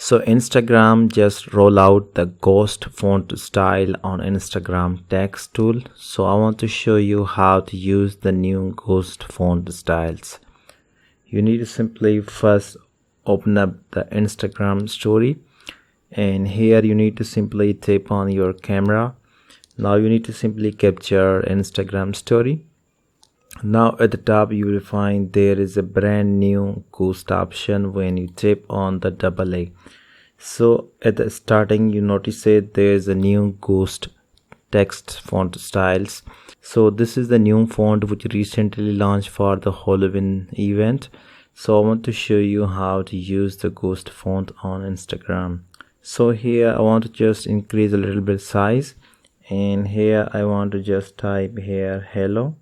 So Instagram just roll out the ghost font style on Instagram text tool. So I want to show you how to use the new ghost font styles. You need to simply first open up the Instagram story, and here you need to simply tap on your camera. Now you need to simply capture Instagram story. Now at the top you will find there is a brand new ghost option when you tap on the double A. So at the starting you notice that there is a new ghost text font styles. So this is the new font which recently launched for the Halloween event. So I want to show you how to use the ghost font on Instagram. So here I want to just increase a little bit size, and here I want to just type here hello.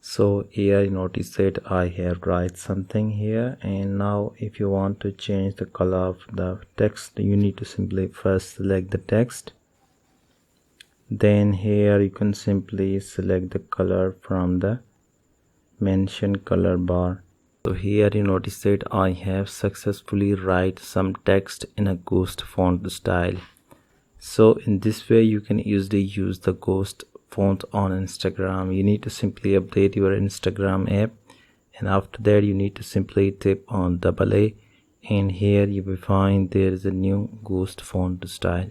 So here you notice that I have write something here, and now if you want to change the color of the text, you need to simply first select the text. Then here you can simply select the color from the mention color bar. So here you notice that I have successfully write some text in a ghost font style. So in this way you can easily use the ghost font on Instagram. You need to simply update your Instagram app, and after that you need to simply tap on double A, and here you will find there is a new ghost font style.